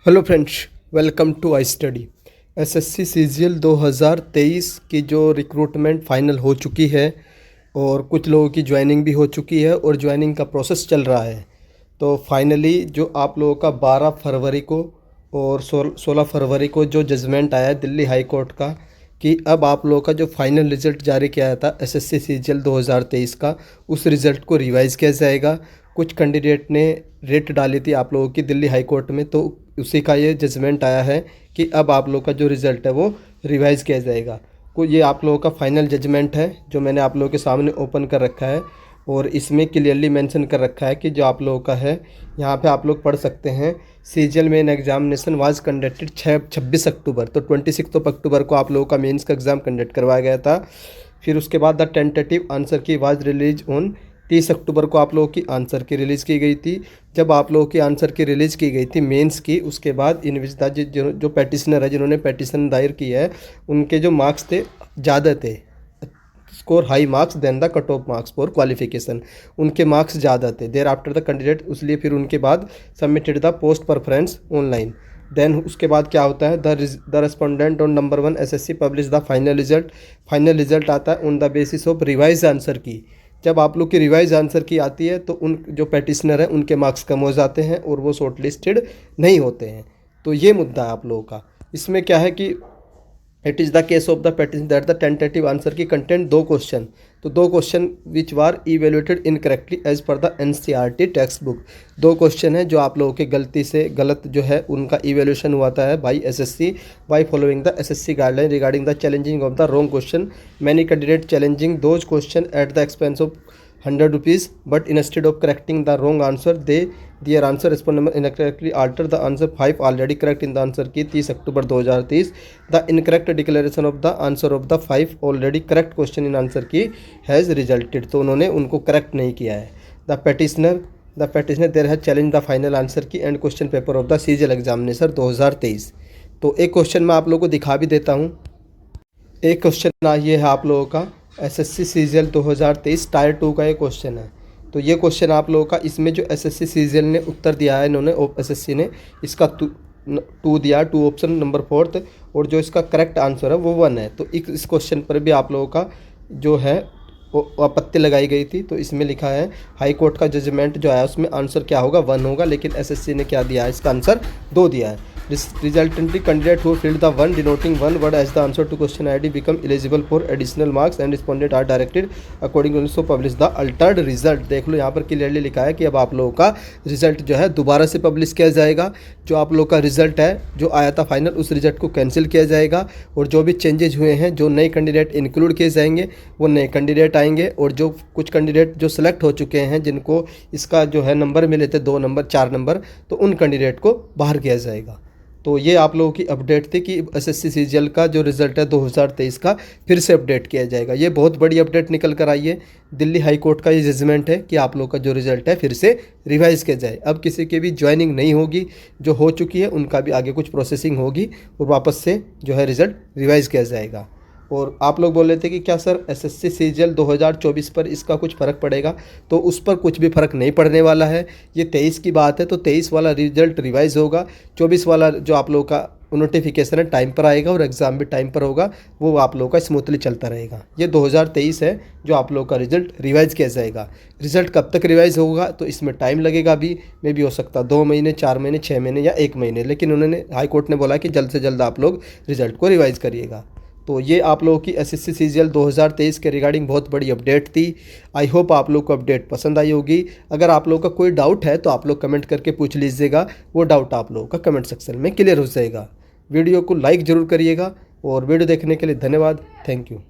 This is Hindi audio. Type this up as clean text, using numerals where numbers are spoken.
Hello friends, welcome to I study. SSC CGL 2023 की जो रिक्रूटमेंट फाइनल हो चुकी है और कुछ लोगों की ज्वाइनिंग भी हो चुकी है और ज्वाइनिंग का प्रोसेस चल रहा है। तो फाइनली जो आप लोगों का 12 फरवरी को और 16 फरवरी को जो जजमेंट आया है दिल्ली हाई कोर्ट का कि अब आप लोगों का जो फाइनल रिज़ल्ट जारी किया था एसएससी सीजीएल 2023 का, उस रिज़ल्ट को रिवाइज़ किया जाएगा। कुछ कैंडिडेट ने रेट डाली थी आप लोगों की दिल्ली हाई कोर्ट में, तो उसी का ये जजमेंट आया है कि अब आप लोगों का जो रिज़ल्ट है वो रिवाइज़ किया जाएगा। को ये आप लोगों का फाइनल जजमेंट है जो मैंने आप लोगों के सामने ओपन कर रखा है और इसमें क्लियरली मेंशन कर रखा है कि जो आप लोगों का है यहाँ पे आप लोग पढ़ सकते हैं। CGL main examination was conducted 26 अक्टूबर, तो 26 अक्टूबर को आप लोगों का मेंस का एग्ज़ाम कंडक्ट करवाया गया था। फिर उसके बाद द टेंटेटिव आंसर की वाज रिलीज ऑन 30 अक्टूबर को आप लोगों की आंसर की रिलीज़ की गई थी। जब आप लोगों की आंसर की रिलीज़ की गई थी मेंस की, उसके बाद इन विच जो पेटिशनर है जिन्होंने पेटिशन दायर की है उनके जो मार्क्स थे ज़्यादा थे, score high marks than the cut off marks for qualification, उनके मार्क्स ज़्यादा थे देर आफ्टर द कैंडिडेट, इसलिए फिर उनके बाद submitted the post preference online. Then उसके बाद क्या होता है, the respondent on number 1 SSC publish the final result. Final result आता है on the basis of revise answer key. जब आप लोग की रिवाइज आंसर की आती है तो उन जो पेटिशनर है उनके मार्क्स कम हो जाते हैं और वो शॉर्ट लिस्टेड नहीं होते हैं। तो ये मुद्दा है आप लोगों का। इसमें क्या है कि it is the case of the petition that the tentative answer key content 2 question, तो 2 question which were evaluated incorrectly as per the NCERT text book. 2 question है जो आप लोगों के गलती से गलत जो है उनका इवेल्यूशन हुआ था है by SSC by following the assessee guideline regarding the challenging of the wrong question. Many candidate challenging those question at the expense of 100 rupees, but instead of correcting the wrong answer their answer respond number incorrectly alter the answer 5 already correct in the answer की 30 अक्टूबर 2030। the incorrect declaration of the answer of the 5 already correct question in answer की has resulted, तो उन्होंने उनको करेक्ट नहीं किया है। the petitioner there has challenged the final answer की and question paper of the CGL examination 2023। तो एक क्वेश्चन मैं आप लोगों को दिखा भी देता हूँ। एक क्वेश्चन ये है आप लोगों का एसएससी सीजीएल 2023 टायर 2 का ये क्वेश्चन है। तो ये क्वेश्चन आप लोगों का, इसमें जो एसएससी सीजीएल ने उत्तर दिया है इन्होंने एसएससी ने इसका 2 दिया, 2 ऑप्शन नंबर 4th, और जो इसका करेक्ट आंसर है वो 1 है। तो इस क्वेश्चन पर भी आप लोगों का जो है वो आपत्ति लगाई गई थी। तो इसमें लिखा है हाई कोर्ट का जजमेंट जो आया उसमें आंसर क्या होगा 1 होगा, लेकिन एसएससी ने क्या दिया है, इसका आंसर 2 दिया है। Resultantly, candidate who filled the 1 denoting 1 word as the answer to question ID become eligible for additional marks and respondent are directed accordingly to publish the altered result। देख लो यहाँ पर क्लियरली लिखा है कि अब आप लोगों का रिजल्ट जो है दोबारा से पब्लिश किया जाएगा। जो आप लोगों का रिजल्ट है जो आया था फाइनल, उस रिजल्ट को कैंसिल किया जाएगा और जो भी चेंजेज हुए हैं, जो नए कैंडिडेट इंक्लूड किए जाएंगे वो नए कैंडिडेट आएंगे, और जो कुछ कैंडिडेट जो सिलेक्ट हो चुके हैं जिनको इसका जो है नंबर मिले थे 2 नंबर 4 नंबर, तो उन कैंडिडेट को बाहर किया जाएगा। तो ये आप लोगों की अपडेट थी कि एसएससी सीजीएल का जो रिज़ल्ट है 2023 का फिर से अपडेट किया जाएगा। ये बहुत बड़ी अपडेट निकल कर आई है। दिल्ली हाई कोर्ट का ये जजमेंट है कि आप लोगों का जो रिज़ल्ट है फिर से रिवाइज़ किया जाए। अब किसी की भी ज्वाइनिंग नहीं होगी, जो हो चुकी है उनका भी आगे कुछ प्रोसेसिंग होगी और वापस से जो है रिज़ल्ट रिवाइज़ किया जाएगा। और आप लोग बोल रहे थे कि क्या सर एसएससी सीजीएल 2024 पर इसका कुछ फ़र्क पड़ेगा, तो उस पर कुछ भी फ़र्क नहीं पड़ने वाला है। ये 23 की बात है, तो 23 वाला रिजल्ट रिवाइज होगा। 24 वाला जो आप लोगों का नोटिफिकेशन है टाइम पर आएगा और एग्ज़ाम भी टाइम पर होगा, वो आप लोगों का स्मूथली चलता रहेगा। ये 2023 है जो आप लोगों का रिजल्ट रिवाइज़ किया जाएगा। रिजल्ट कब तक रिवाइज़ होगा तो इसमें टाइम लगेगा भी, मे भी हो सकता 2 महीने 4 महीने 6 महीने या 1 महीने, लेकिन उन्होंने हाई कोर्ट ने बोला कि जल्द से जल्द आप लोग रिजल्ट को रिवाइज़ करिएगा। तो ये आप लोगों की एसएससी सीजीएल 2023 के रिगार्डिंग बहुत बड़ी अपडेट थी। आई होप आप लोग को अपडेट पसंद आई होगी। अगर आप लोगों का कोई डाउट है तो आप लोग कमेंट करके पूछ लीजिएगा, वो डाउट आप लोगों का कमेंट सेक्शन में क्लियर हो जाएगा। वीडियो को लाइक ज़रूर करिएगा और वीडियो देखने के लिए धन्यवाद। Thank you.